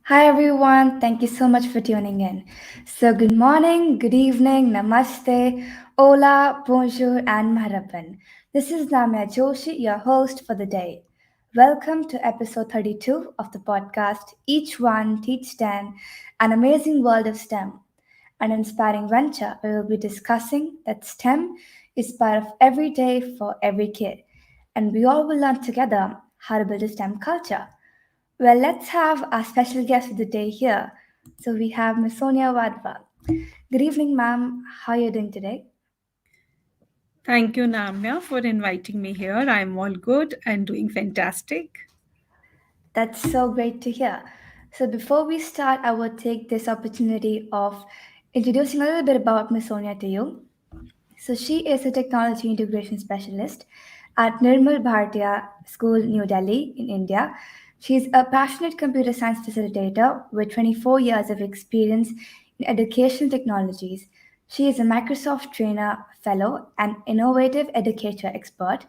Hi everyone, thank you so much for tuning in. So, good morning, good evening, namaste, hola, bonjour, and maharapan. This is Namya Joshi, your host for the day. Welcome to episode 32 of the podcast Each One Teach 10, an amazing world of STEM, an inspiring venture. We will be discussing that STEM is part of every day for every kid, and we all will learn together how to build a STEM culture. Well, let's have our special guest of the day here. So we have Ms Sonia Wadhwa. Good evening, ma'am. How are you doing today? Thank you, Namya, for inviting me here. I'm all good and doing fantastic. That's so great to hear. So before we start, I will take this opportunity of introducing a little bit about Ms Sonia to you. So she is a technology integration specialist at Nirmal Bhartia School, New Delhi, in India. She's a passionate computer science facilitator with 24 years of experience in educational technologies. She is a Microsoft Trainer Fellow and Innovative Educator Expert,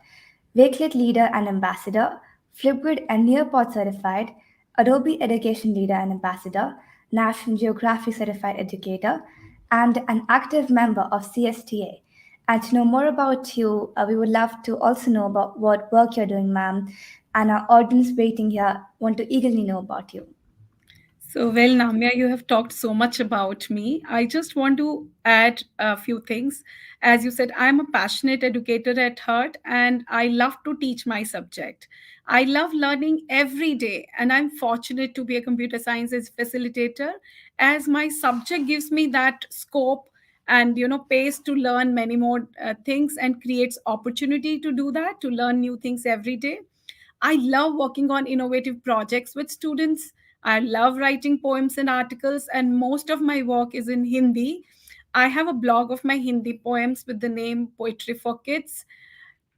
Wakelet Leader and Ambassador, Flipgrid and Nearpod Certified, Adobe Education Leader and Ambassador, National Geographic Certified Educator, and an active member of CSTA. And to know more about you, we would love to also know about what work you're doing, ma'am, and our audience waiting here want to eagerly know about you. Well, Namya, you have talked so much about me. I just want to add a few things. As you said, I'm a passionate educator at heart and I love to teach my subject. I love learning every day, and I'm fortunate to be a computer sciences facilitator as my subject gives me that scope and pace to learn many more things and creates opportunity to do that, to learn new things every day. I love working on innovative projects with students. I love writing poems and articles, and most of my work is in Hindi. I have a blog of my Hindi poems with the name Poetry for Kids.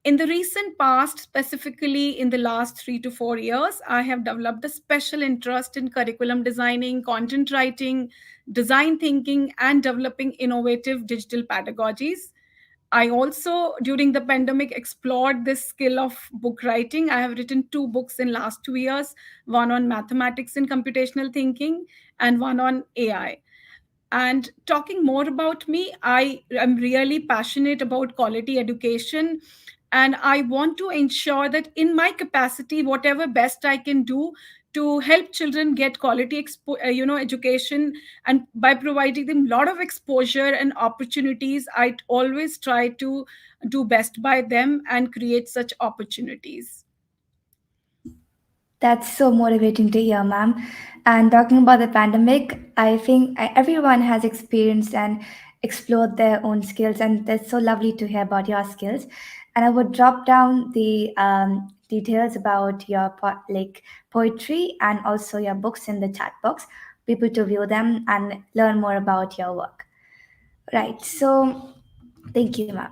In the recent past, specifically in the last 3 to 4 years, I have developed a special interest in curriculum designing, content writing, design thinking, and developing innovative digital pedagogies. I also, during the pandemic, explored this skill of book writing. I have written two books in last 2 years, one on mathematics and computational thinking, and one on AI. And talking more about me, I am really passionate about quality education. And I want to ensure that in my capacity, whatever best I can do to help children get quality education, and by providing them a lot of exposure and opportunities, I always try to do best by them and create such opportunities. That's so motivating to hear, ma'am. And talking about the pandemic, I think everyone has experienced and explored their own skills, and that's so lovely to hear about your skills. And I would drop down the details about your like poetry and also your books in the chat box, people to view them and learn more about your work. Right. So, thank you, ma'am.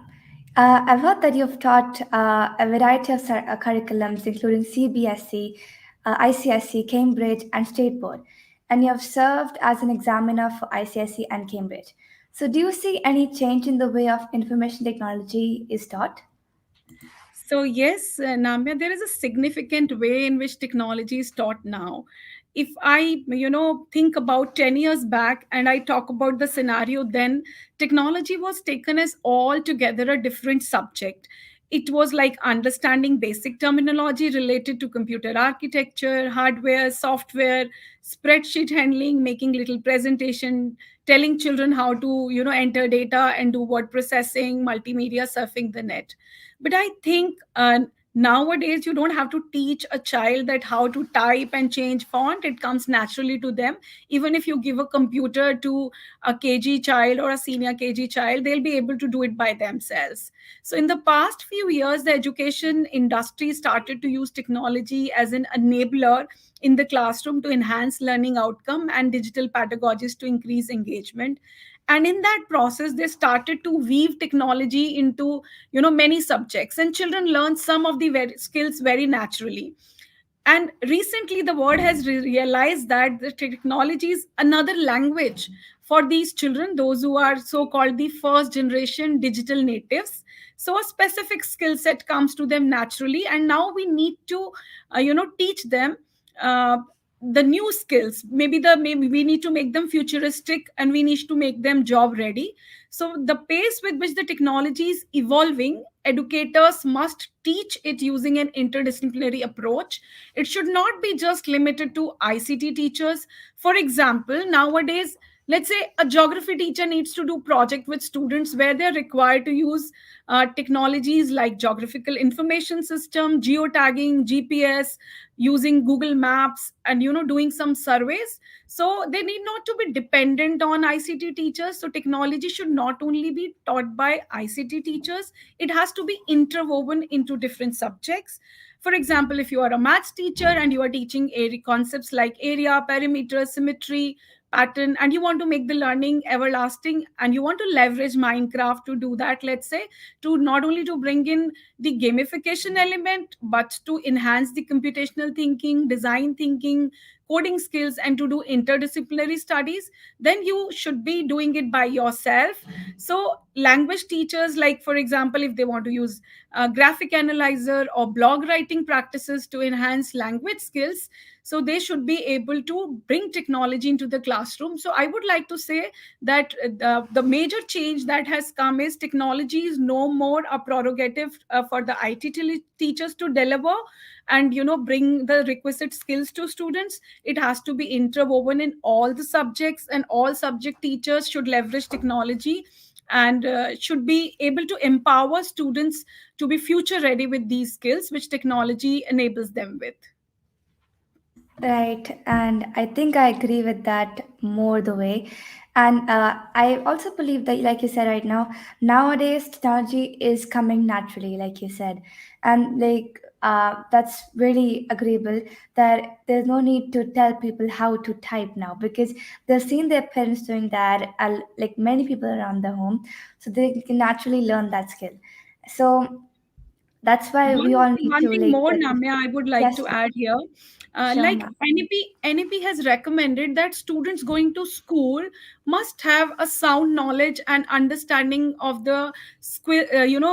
I've heard that you've taught a variety of curriculums, including CBSE, ICSE, Cambridge, and State Board, and you have served as an examiner for ICSE and Cambridge. So, do you see any change in the way of information technology is taught? So, yes, Namya, there is a significant way in which technology is taught now. If I, think about 10 years back and I talk about the scenario then, technology was taken as altogether a different subject. It was like understanding basic terminology related to computer architecture, hardware, software, spreadsheet handling, making little presentation, telling children how to, enter data and do word processing, multimedia, surfing the net. But I think nowadays you don't have to teach a child that how to type and change font. It comes naturally to them. Even if you give a computer to a kg child or a senior kg child, they'll be able to do it by themselves. So in the past few years, the education industry started to use technology as an enabler in the classroom to enhance learning outcome and digital pedagogies to increase engagement. And in that process they started to weave technology into many subjects, and children learn some of the skills very naturally. And recently the world has realized that the technology is another language for these children, those who are so called the first generation digital natives. So a specific skill set comes to them naturally, and now we need to teach them uh, the new skills. Maybe we need to make them futuristic, and we need to make them job ready. So the pace with which the technology is evolving, educators must teach it using an interdisciplinary approach. It should not be just limited to ICT teachers. For example, nowadays, let's say a geography teacher needs to do project with students where they're required to use technologies like geographical information system, geotagging, GPS, using Google Maps, and doing some surveys. So they need not to be dependent on ICT teachers. So technology should not only be taught by ICT teachers, it has to be interwoven into different subjects. For example, if you are a maths teacher and you are teaching area concepts like area, perimeter, symmetry, pattern, and you want to make the learning everlasting, and you want to leverage Minecraft to do that, let's say, to not only to bring in the gamification element, but to enhance the computational thinking, design thinking, coding skills, and to do interdisciplinary studies, then you should be doing it by yourself. So language teachers, like for example, if they want to use graphic analyzer or blog writing practices to enhance language skills, so they should be able to bring technology into the classroom. So I would like to say that the major change that has come is technology is no more a prerogative for the teachers to deliver and bring the requisite skills to students. It has to be interwoven in all the subjects, and all subject teachers should leverage technology and should be able to empower students to be future ready with these skills which technology enables them with. Right, and I think I agree with that more the way. And I also believe that, like you said right now, nowadays technology is coming naturally, like you said. And like that's really agreeable that there's no need to tell people how to type now because they've seen their parents doing that, like many people around the home, so they can naturally learn that skill. So that's why we all need One to thing like more, get this. Namya, I would like Yes, to add here. sure, Like ma'am. NEP has recommended that students going to school must have a sound knowledge and understanding of the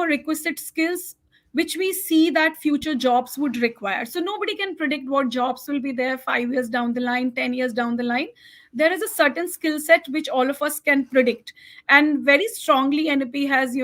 requisite skills which we see that future jobs would require. So nobody can predict what jobs will be there 5 years down the line, 10 years down the line. There is a certain skill set which all of us can predict, and very strongly NEP has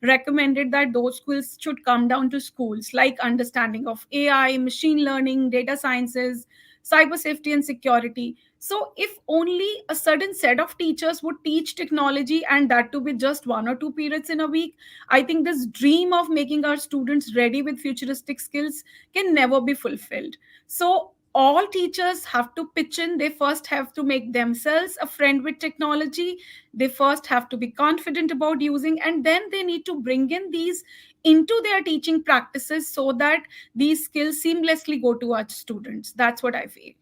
recommended that those skills should come down to schools, like understanding of AI, machine learning, data sciences, cyber safety, and security. So, if only a certain set of teachers would teach technology, and that to be just 1 or 2 periods in a week, I think this dream of making our students ready with futuristic skills can never be fulfilled. So, all teachers have to pitch in. They first have to make themselves a friend with technology. They first have to be confident about using, and then they need to bring in these into their teaching practices so that these skills seamlessly go to our students. That's what I feel.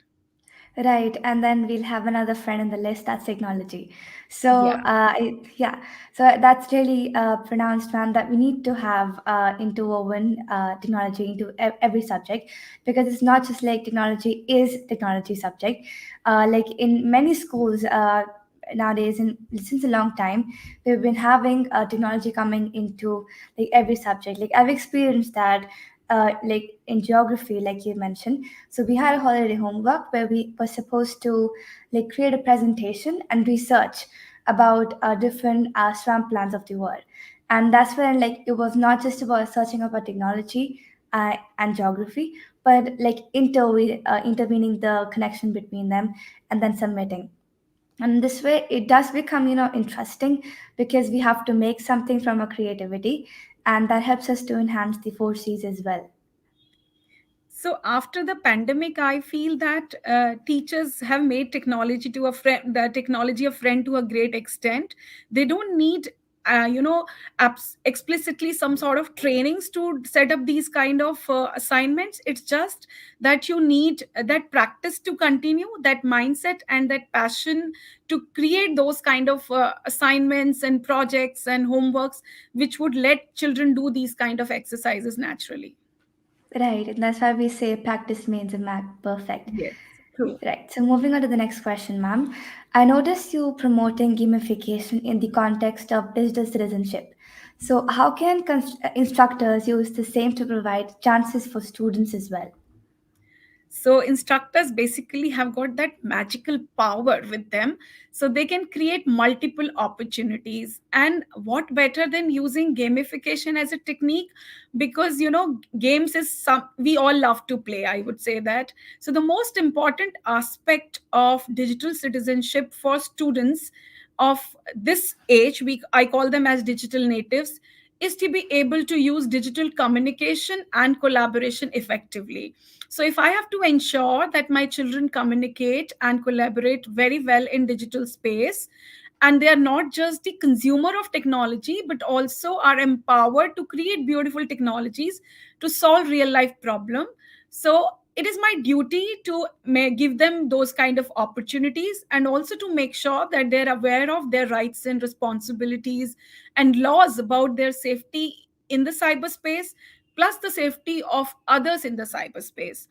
Right, and then we'll have another friend in the list that's technology. So, Yeah. yeah, so that's really pronounced, ma'am, that we need to have interwoven technology into every subject because it's not just like technology is technology subject. Like in many schools nowadays, and since a long time, we've been having technology coming into like every subject. Like I've experienced that, like in geography, like you mentioned. So we had a holiday homework where we were supposed to like create a presentation and research about different swamp plants of the world. And that's when like it was not just about searching about technology and geography, but like intervening the connection between them and then submitting. And this way it does become interesting because we have to make something from our creativity, and that helps us to enhance the 4Cs as well. So after the pandemic, I feel that teachers have made technology to a friend, the technology a friend to a great extent. They don't need, explicitly some sort of trainings to set up these kind of assignments. It's just that you need that practice to continue, that mindset and that passion to create those kind of assignments and projects and homeworks, which would let children do these kind of exercises naturally. Right, and that's why we say practice makes a man perfect. Yes, true. Right, so moving on to the next question, ma'am. I noticed you promoting gamification in the context of digital citizenship. So, how can instructors use the same to provide chances for students as well? So instructors basically have got that magical power with them, so they can create multiple opportunities. And what better than using gamification as a technique? Because games is some we all love to play, I would say that. So the most important aspect of digital citizenship for students of this age, I call them as digital natives, is to be able to use digital communication and collaboration effectively. So if I have to ensure that my children communicate and collaborate very well in digital space, and they are not just the consumer of technology but also are empowered to create beautiful technologies to solve real life problem, so it is my duty to give them those kind of opportunities, and also to make sure that they're aware of their rights and responsibilities and laws about their safety in the cyberspace, plus the safety of others in the cyberspace.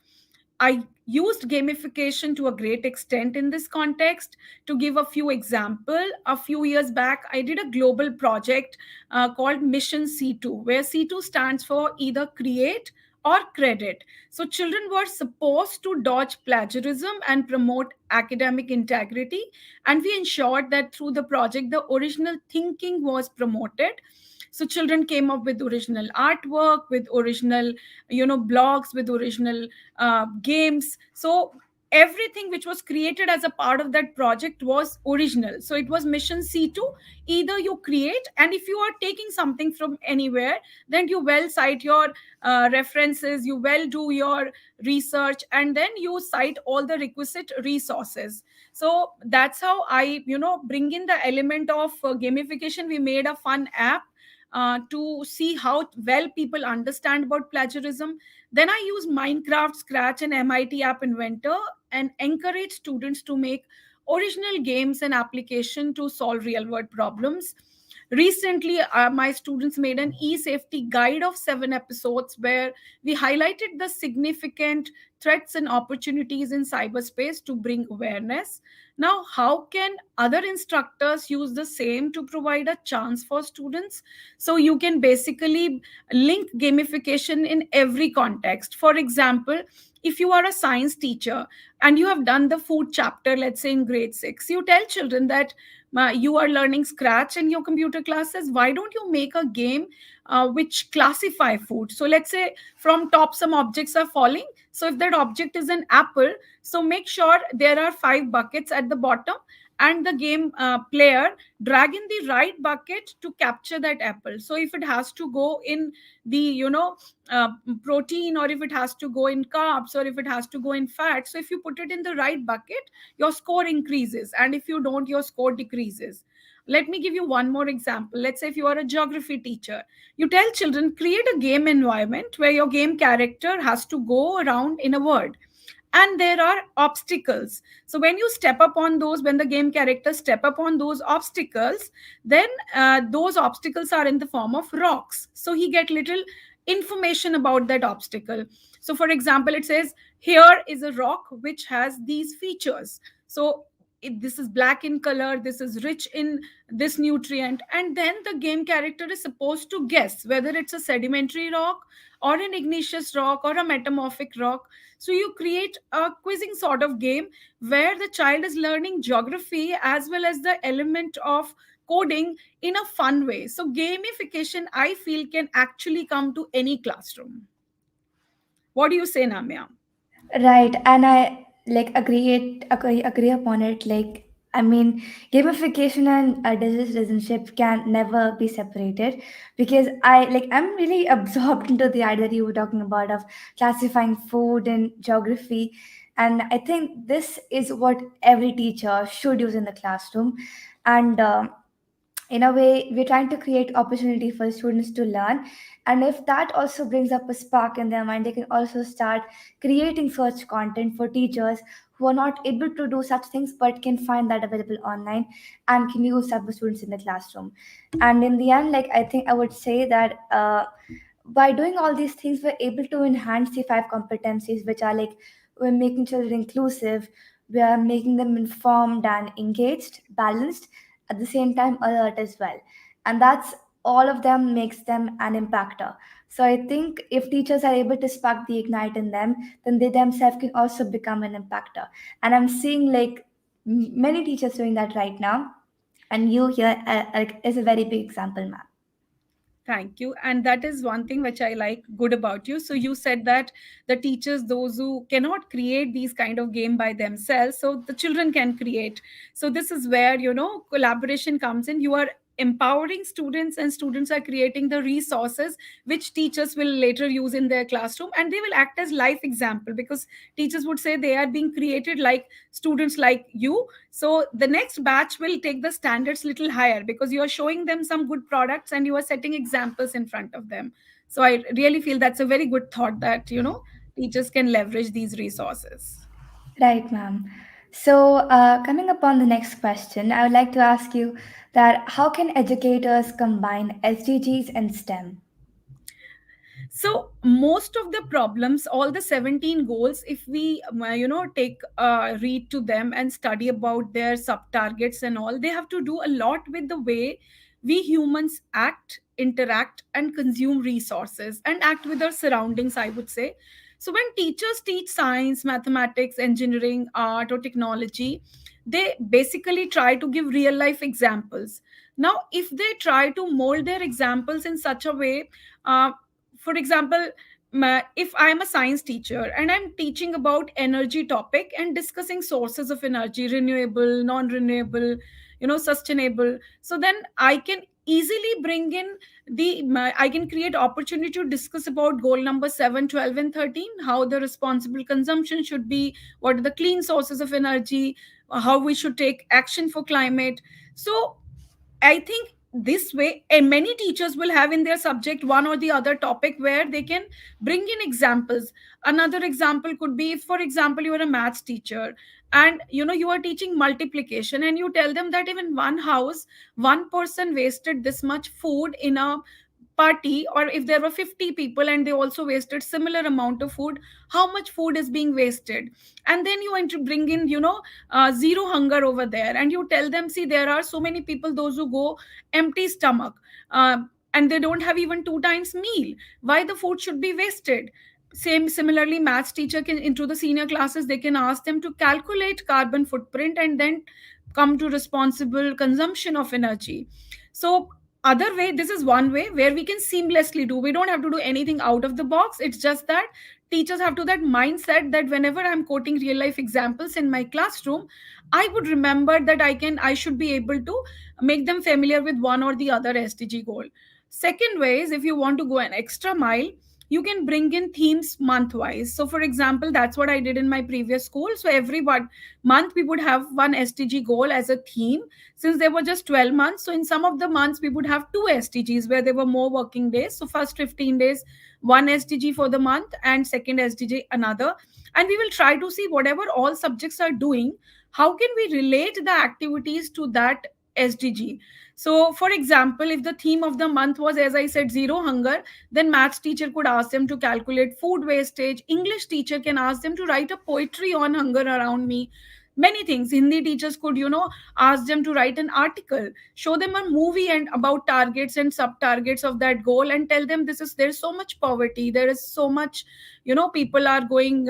I used gamification to a great extent in this context. To give a few example, a few years back, I did a global project called Mission C2, where C2 stands for either create or credit. So children were supposed to dodge plagiarism and promote academic integrity. And we ensured that through the project, the original thinking was promoted. So children came up with original artwork, with original blogs, with original games. So everything which was created as a part of that project was original. So it was mission C2. Either you create, and if you are taking something from anywhere, then you well cite your references, you well do your research, and then you cite all the requisite resources. So that's how I bring in the element of gamification. We made a fun app to see how well people understand about plagiarism. Then I use Minecraft, Scratch, and MIT App Inventor and encourage students to make original games and application to solve real world problems. Recently, my students made an e-safety guide of 7 episodes where we highlighted the significant threats and opportunities in cyberspace to bring awareness. Now, how can other instructors use the same to provide a chance for students? So you can basically link gamification in every context. For example, if you are a science teacher and you have done the food chapter, let's say in grade 6, you tell children that you are learning scratch in your computer classes. Why don't you make a game which classify food? So let's say from top some objects are falling. So if that object is an apple, so make sure there are 5 buckets at the bottom, and the game player drag in the right bucket to capture that apple. So if it has to go in the uh, protein, or if it has to go in carbs, or if it has to go in fat, so if you put it in the right bucket, your score increases, and if you don't, your score decreases. Let me give you one more example. Let's say if you are a geography teacher, you tell children, create a game environment where your game character has to go around in a world, and there are obstacles. So when you step up on those, when the game characters step up on those obstacles, then those obstacles are in the form of rocks, so he get little information about that obstacle. So for example, it says here is a rock which has these features. So this is black in color, this is rich in this nutrient, and then the game character is supposed to guess whether it's a sedimentary rock or an igneous rock or a metamorphic rock. So you create a quizzing sort of game where the child is learning geography as well as the element of coding in a fun way. So gamification, I feel, can actually come to any classroom. What do you say, Namya? Right, and I like agree upon it. Like, I mean, gamification and digital citizenship can never be separated, because I'm really absorbed into the idea that you were talking about of classifying food and geography, and I think this is what every teacher should use in the classroom, and in a way we're trying to create opportunity for students to learn, and if that also brings up a spark in their mind, they can also start creating such content for teachers who are not able to do such things but can find that available online and can use that for students in the classroom. And in the end, like, I think I would say that by doing all these things, we're able to enhance the 5 competencies, which are like, we're making children inclusive, we are making them informed and engaged, balanced, at the same time alert as well. And that's all of them makes them an impactor. So I think if teachers are able to spark the ignite in them, then they themselves can also become an impactor. And I'm seeing like many teachers doing that right now. And you here like, is a very big example, ma'am. Thank you. And that is one thing which I like good about you. So you said that the teachers, those who cannot create these kind of game by themselves, so the children can create. So this is where, collaboration comes in. You are empowering students, and students are creating the resources which teachers will later use in their classroom, and they will act as life example, because teachers would say they are being created like students like you. So the next batch will take the standards little higher, because you are showing them some good products and you are setting examples in front of them. So I really feel that's a very good thought, that teachers can leverage these resources. Right, ma'am. So, coming upon the next question, I would like to ask you that how can educators combine SDGs and STEM? So most of the problems, all the 17 goals, if we take read to them and study about their sub targets and all, they have to do a lot with the way we humans act, interact, and consume resources, and act with our surroundings, I would say. So when teachers teach science, mathematics, engineering, art, or technology, they basically try to give real life examples. Now if they try to mold their examples in such a way, uh, for example, if I'm a science teacher and I'm teaching about energy topic and discussing sources of energy, renewable, non renewable, sustainable, so then I can easily bring in I can create opportunity to discuss about goal number 7, 12, and 13, how the responsible consumption should be, what are the clean sources of energy, how we should take action for climate. So I think this way, and many teachers will have in their subject one or the other topic where they can bring in examples. Another example could be, if, for example, you are a maths teacher and you are teaching multiplication, and you tell them that even one house, one person wasted this much food in a party, or if there were 50 people and they also wasted similar amount of food, how much food is being wasted. And then you want to bring in zero hunger over there, and you tell them, see, there are so many people, those who go empty stomach, uh, and they don't have even two times meal. Why the food should be wasted? Similarly, maths teacher can, into the senior classes, they can ask them to calculate carbon footprint and then come to responsible consumption of energy. So other way, this is one way where we can seamlessly do, we don't have to do anything out of the box. It's just that teachers have to that mindset that whenever I'm quoting real life examples in my classroom, I would remember that I should be able to make them familiar with one or the other SDG goal. Second way is, if you want to go an extra mile, you can bring in themes month wise. So for example, that's what I did in my previous school. So every one month we would have one SDG goal as a theme, since there were just 12 months. So in some of the months we would have two SDGs where there were more working days. So first 15 days, one SDG for the month, and second SDG another. And we will try to see whatever all subjects are doing, how can we relate the activities to that SDG. So for example, if the theme of the month was, as I said, zero hunger, then maths teacher could ask them to calculate food wastage. English teacher can ask them to write a poetry on hunger around me. Many things. Hindi teachers could, ask them to write an article, show them a movie and about targets and sub targets of that goal, and tell them, this is, there's so much poverty, there is so much, people are going,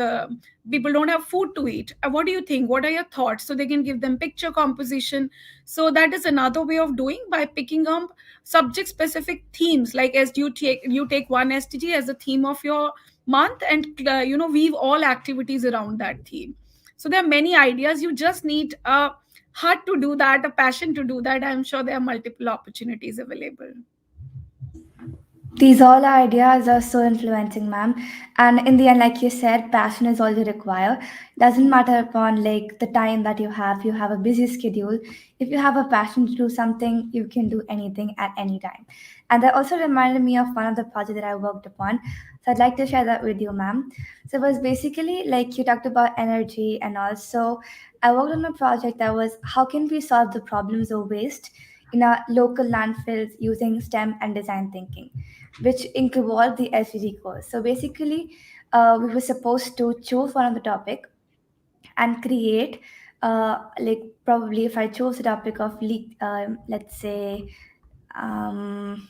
people don't have food to eat. What do you think? What are your thoughts? So they can give them picture composition. So that is another way of doing, by picking up subject specific themes, like as you take one SDG as a theme of your month, and weave all activities around that theme. So there are many ideas. You just need a heart to do that, a passion to do that. I'm sure there are multiple opportunities available. These all ideas are so influencing, ma'am. And in the end, like you said, passion is all you require. Doesn't matter upon like the time that you have. You have a busy schedule. If you have a passion to do something, you can do anything at any time. And that also reminded me of one of the projects that I worked upon. So I'd like to share that with you, ma'am. So it was basically like you talked about energy, and also I worked on a project that was how can we solve the problems of waste in our local landfills using STEM and design thinking, which involved the SVG course. So basically, we were supposed to choose one of the topic and create, like probably if I chose the topic of let's say, um,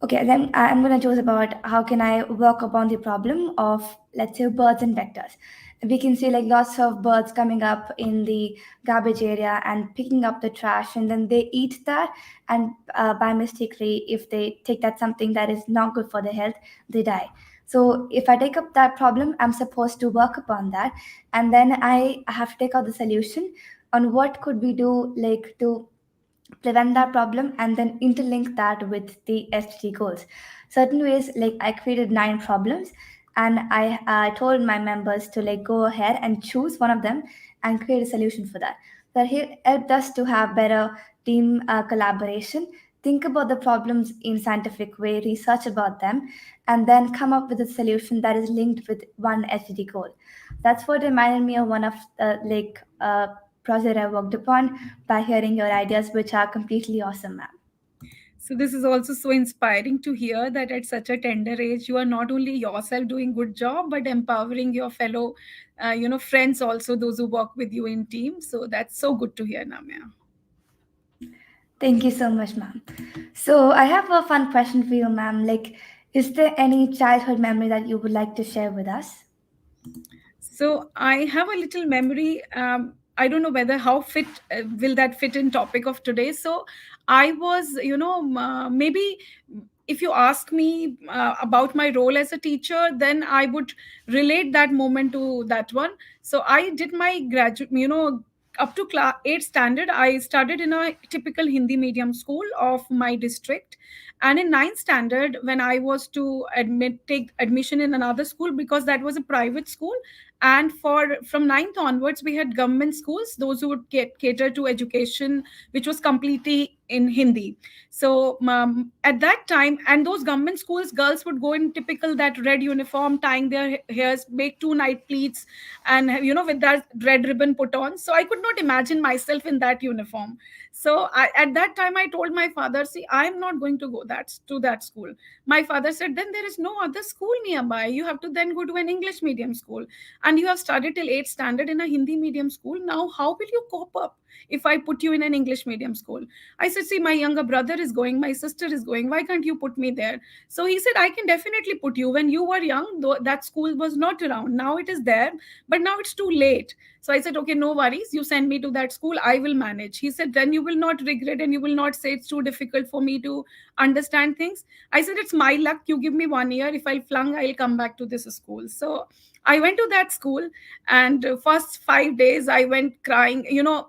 Okay, then I'm going to choose about how can I work upon the problem of, let's say, birds and vectors. We can see like lots of birds coming up in the garbage area and picking up the trash, and then they eat that, and by mistakenly, if they take that something that is not good for their health, they die. So if I take up that problem, I'm supposed to work upon that, and then I have to take out the solution on what could we do, like to prevent that problem, and then interlink that with the SDG goals. Certain ways, like I created 9 problems, and I told my members to like go ahead and choose one of them and create a solution for that. That helped us to have better team collaboration, think about the problems in scientific way, research about them, and then come up with a solution that is linked with one SDG goal. That's what reminded me of one of the project I worked upon by hearing your ideas, which are completely awesome, ma'am. So this is also so inspiring to hear that at such a tender age, you are not only yourself doing good job, but empowering your fellow, friends also, those who work with you in team. So that's so good to hear, Namya. Thank you so much, ma'am. So I have a fun question for you, ma'am. Like, is there any childhood memory that you would like to share with us? So I have a little memory. I don't know whether how fit will that fit in topic of today. So I was, maybe if you ask me about my role as a teacher, then I would relate that moment to that one. So I did my graduate, up to class 8 standard. I started in a typical Hindi medium school of my district, and in ninth standard, when I was to take admission in another school, because that was a private school, and for from ninth onwards we had government schools, those who would cater to education which was completely in Hindi. So at that time, and those government schools, girls would go in typical that red uniform, tying their hairs, make 2 night pleats, and with that red ribbon put on. So I could not imagine myself in that uniform. So at that time I told my father, see, I'm not going to go that school. My father said, then there is no other school nearby, you have to then go to an English medium school, and you have studied till 8th standard in a Hindi medium school. Now how will you cope up if I put you in an English medium school? I said, see, my younger brother is going, my sister is going, why can't you put me there? So he said, I can definitely put you. When you were young, though, that school was not around, now it is there, but now it's too late. So I said, okay, no worries, you send me to that school, I will manage. He said, then you will not regret and you will not say it's too difficult for me to understand things. I said, it's my luck, you give me 1 year, if I'll flunk, I'll come back to this school. So I went to that school, and first 5 days I went crying.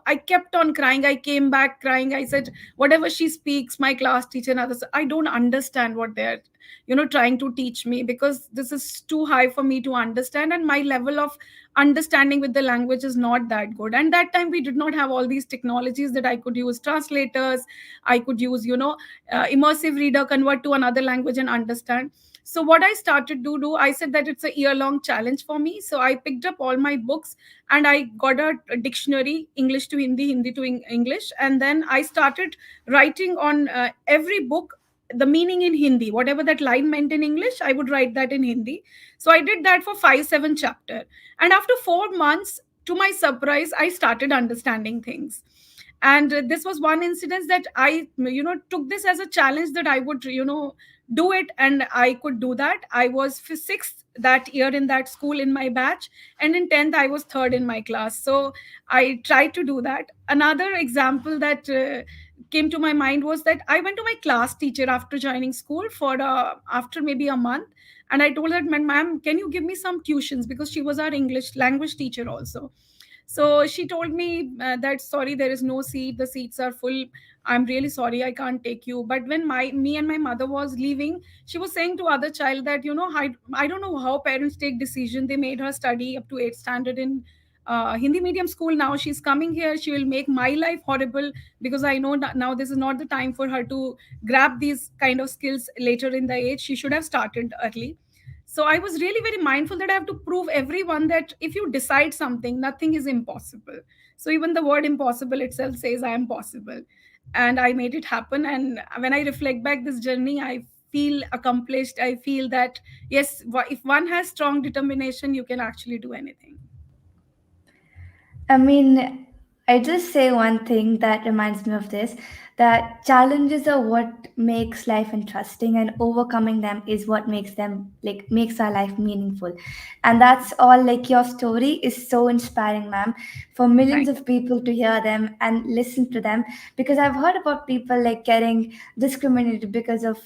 I kept on crying. I came back crying. I said, whatever she speaks, my class teacher and others, I don't understand what they're trying to teach me, because this is too high for me to understand, and my level of understanding with the language is not that good. And that time we did not have all these technologies that I could use translators, I could use immersive reader, convert to another language and understand. So what I started to do, I said that it's a year long challenge for me. So I picked up all my books, and I got a dictionary, English to Hindi, Hindi to English, and then I started writing on every book the meaning in Hindi, whatever that line meant in English, I would write that in Hindi. So I did that for 5 7 chapter, and after 4 months, to my surprise, I started understanding things. And this was one incident that I took this as a challenge, that I would do it, and I could do that. I was sixth that year in that school in my batch, and in 10th I was third in my class. So I tried to do that. Another example that came to my mind was that I went to my class teacher after joining school for after maybe a month, and I told her, ma'am, can you give me some tuitions, because she was our English language teacher also. So she told me that, sorry, there is no seat, the seats are full, I'm really sorry, I can't take you. But when my me and my mother was leaving, she was saying to other child that, I don't know how parents take decision. They made her study up to 8th standard in Hindi medium school. Now she's coming here, she will make my life horrible, because I know that now this is not the time for her to grab these kind of skills later in the age. She should have started early. So I was really very mindful that I have to prove everyone that if you decide something, nothing is impossible. So even the word impossible itself says I am possible, and I made it happen. And when I reflect back this journey, I feel accomplished. I feel that yes, if one has strong determination, you can actually do anything. I mean, I just say one thing that reminds me of this, that challenges are what makes life interesting, and overcoming them is what makes them like makes our life meaningful. And that's all. Like, your story is so inspiring, ma'am, for millions Thank of people to hear them and listen to them. Because I've heard about people like getting discriminated because of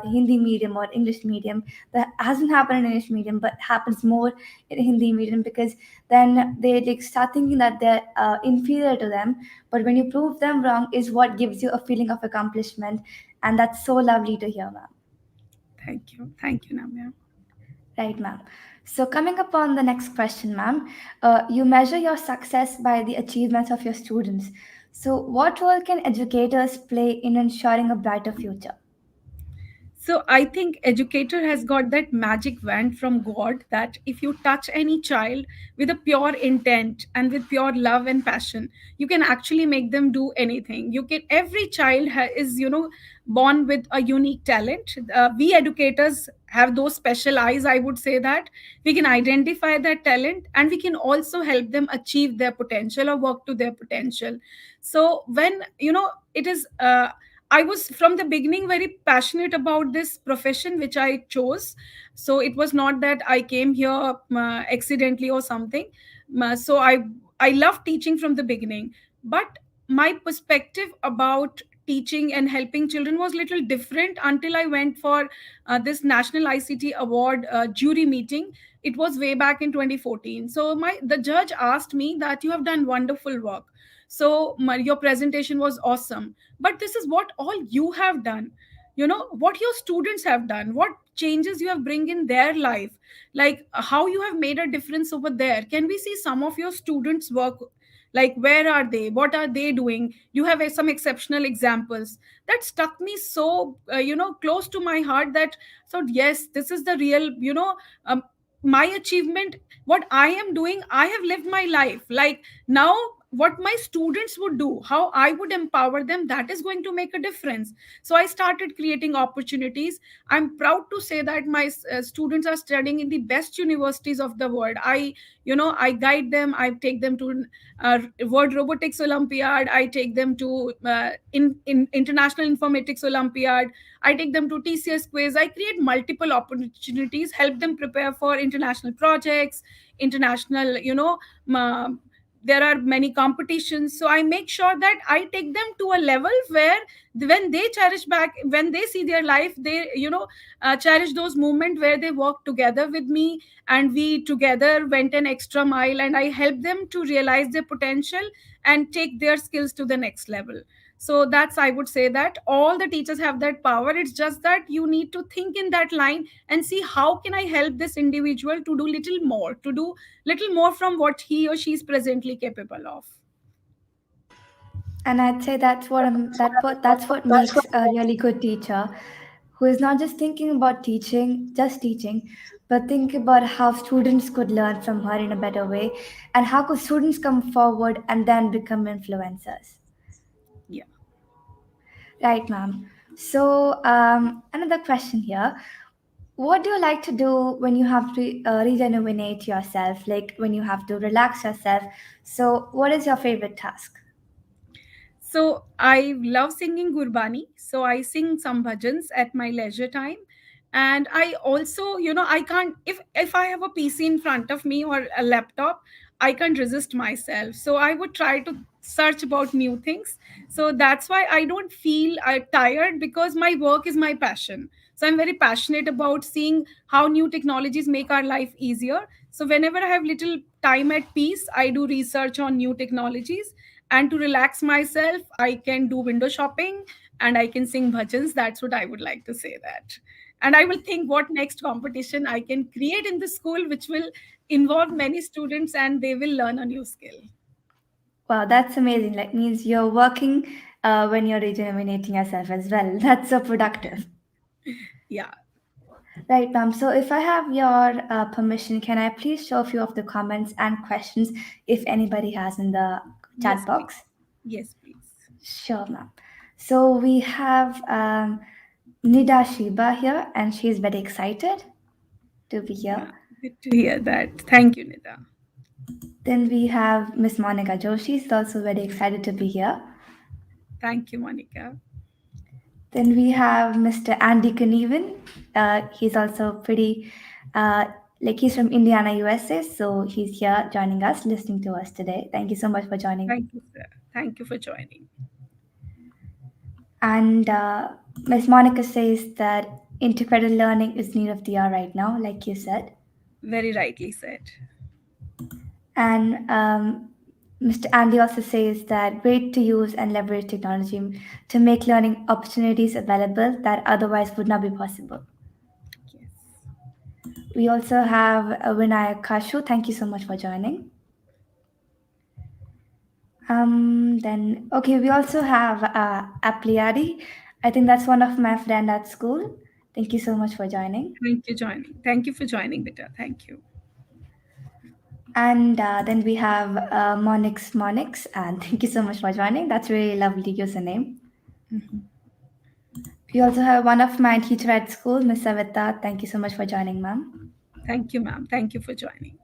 Hindi medium or English medium. That hasn't happened in English medium, but happens more in Hindi medium, because then they like start thinking that they're inferior to them. But when you prove them wrong, is what gives you a feeling of accomplishment, and that's so lovely to hear, ma'am. thank you, Namya. Right, ma'am. So, coming upon the next question, ma'am, you measure your success by the achievements of your students. So, what role can educators play in ensuring a brighter future? So I think educator has got that magic wand from God that if you touch any child with a pure intent and with pure love and passion, you can actually make them do anything. You can every child is born with a unique talent. We educators have those special eyes. I would say that we can identify that talent and we can also help them achieve their potential or work to their potential. So when it is. I was from the beginning very passionate about this profession which I chose. So it was not that I came here accidentally or something. So I love teaching from the beginning, but my perspective about teaching and helping children was little different until I went for this National ICT Award jury meeting. It was way back in 2014. So my the judge asked me that you have done wonderful work. So your presentation was awesome, but this is what all you have done, what your students have done, what changes you have bring in their life, like how you have made a difference over there. Can we see some of your students work? Like, where are they, what are they doing? You have some exceptional examples that stuck me so close to my heart, that so yes, this is the real my achievement. What I am doing, I have lived my life. Like, now what my students would do, how I would empower them, that is going to make a difference. So I started creating opportunities. I'm proud to say that my students are studying in the best universities of the world. I guide them, I take them to world robotics olympiad, I take them to in international informatics olympiad, I take them to TCS quiz, I create multiple opportunities, help them prepare for international projects, international there are many competitions. So I make sure that I take them to a level where when they cherish back, when they see their life, they cherish those moments where they work together with me, and we together went an extra mile, and I help them to realize their potential and take their skills to the next level. So that's, I would say that all the teachers have that power. It's just that you need to think in that line and see how can I help this individual to do little more from what he or she is presently capable of. And I'd say that's what makes a really good teacher, who is not just thinking about teaching, but think about how students could learn from her in a better way, and how could students come forward and then become influencers. Yeah. Right, ma'am. So, another question here. What do you like to do when you have to rejuvenate yourself, like when you have to relax yourself? So, what is your favorite task? So I love singing Gurbani. So I sing some bhajans at my leisure time. And I also, I can't, if I have a PC in front of me or a laptop, I can't resist myself. So I would try to search about new things. So that's why I don't feel tired, because my work is my passion. So I'm very passionate about seeing how new technologies make our life easier. So whenever I have little time at peace, I do research on new technologies, and to relax myself, I can do window shopping and I can sing bhajans. That's what I would like to say that. And I will think what next competition I can create in the school which will involve many students and they will learn a new skill. Wow, that's amazing. Like, means you're working when you're rejuvenating yourself as well. That's so productive. Yeah. Right, ma'am. So, if I have your permission, can I please show a few of the comments and questions if anybody has in the chat Yes, please. box? Yes, please. Sure, ma'am. So, we have Nida Shiba here, and she's very excited to be here. Yeah. Good to hear that. Thank you, Nida. Then we have Miss Monica Joshi. She's also very excited to be here. Thank you, Monica. Then we have Mr. Andy Knieven. He's also pretty, uh, like he's from Indiana, USA. So he's here joining us, listening to us today. Thank you so much for joining. Thank you, sir. Thank you for joining. And Ms. Monica says that integrated learning is need of the hour right now, like you said. Very rightly said. And Mr. Andy also says that great to use and leverage technology to make learning opportunities available that otherwise would not be possible. Yes. We also have Vinayak Kashu. Thank you so much for joining. Then okay, we also have Apliadi. I think that's one of my friend at school. Thank you so much for joining. Thank you joining. Thank you for joining, Beta. Thank you. And then we have Monix, and thank you so much for joining. That's a really lovely username. Mhm. We also have one of my teacher at school, Miss Savita. Thank you so much for joining, ma'am. Thank you, ma'am. Thank you for joining.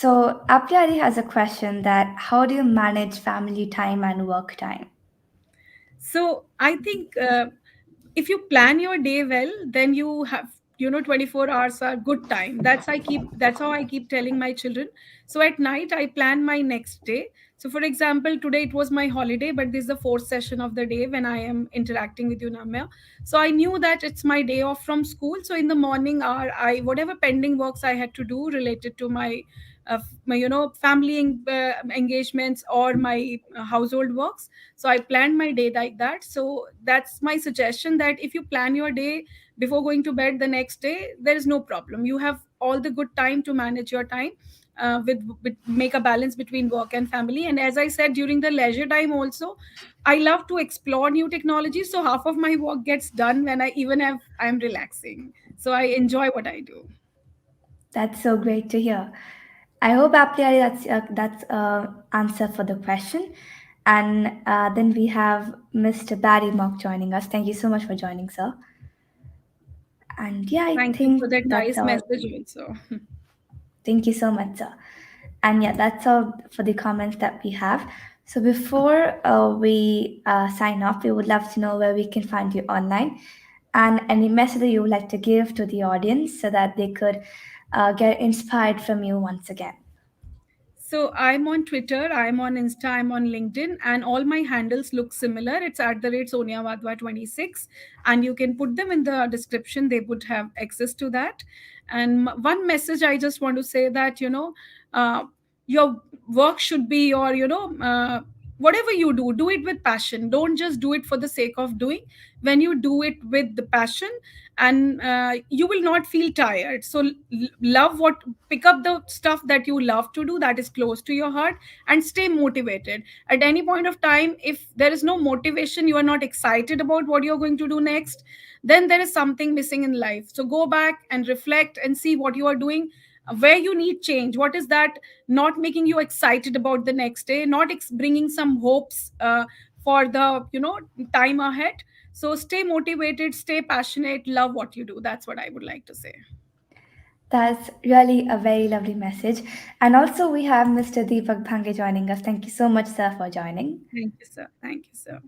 So Apriari has a question that how do you manage family time and work time? So I think if you plan your day well, then you have 24 hours are good time. That's how I keep telling my children. So at night I plan my next day. So for example, today it was my holiday, but this is the fourth session of the day when I am interacting with you, Namya. So I knew that it's my day off from school. So in the morning, I whatever pending works I had to do related to my family engagements or my household works, so I planned my day like that. So that's my suggestion, that if you plan your day before going to bed the next day, there is no problem. You have all the good time to manage your time, with make a balance between work and family. And as I said, during the leisure time also, I love to explore new technologies, so half of my work gets done when I'm relaxing. So I enjoy what I do. That's so great to hear. I hope Apriari that's answer for the question. And then we have Mr. Barry Mock joining us. Thank you so much for joining, sir. And yeah, I Thank you for think that that's nice all. message also. Thank you so much, sir. And yeah, that's all for the comments that we have. So before we sign off, we would love to know where we can find you online and any message that you would like to give to the audience so that they could get inspired from you once again. So I'm on Twitter, I'm on Insta, I'm on LinkedIn, and all my handles look similar. It's at the rate Sonia Wadhwa 26, and you can put them in the description. They would have access to that. And one message I just want to say, that uh, your work should be your whatever you do it with passion. Don't just do it for the sake of doing. When you do it with the passion, and you will not feel tired. So love what pick up the stuff that you love to do, that is close to your heart, and stay motivated. At any point of time, if there is no motivation, you are not excited about what you're going to do next, then there is something missing in life. So go back and reflect and see what you are doing, where you need change, what is that not making you excited about the next day, not bringing some hopes for the time ahead. So stay motivated, stay passionate, love what you do. That's what I would like to say. That's really a very lovely message. And also, we have Mr. Deepak Bhange joining us. Thank you so much, sir, for joining. Thank you, sir. Thank you, sir.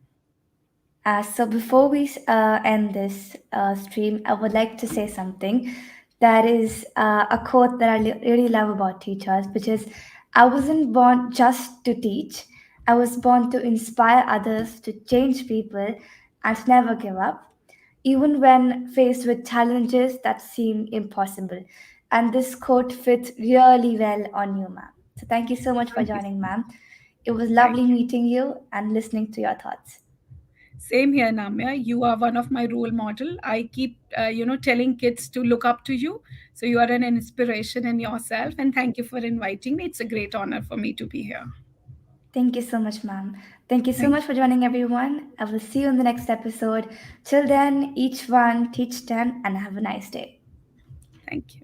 So before we end this stream, I would like to say something. That is a quote that I really love about teachers, which is, "I wasn't born just to teach. I was born to inspire others, to change people, and to never give up, even when faced with challenges that seem impossible." And this quote fits really well on you, ma'am. So thank you so much for Thank you, joining, sir. ma'am. It was Thank lovely you. meeting you and listening to your thoughts. Same here, Namya. You are one of my role model. I keep, telling kids to look up to you. So you are an inspiration in yourself. And thank you for inviting me. It's a great honor for me to be here. Thank you so much, ma'am. Thank you so Thank much for joining, everyone. I will see you in the next episode. Till then, each one teach 10 and have a nice day. Thank you.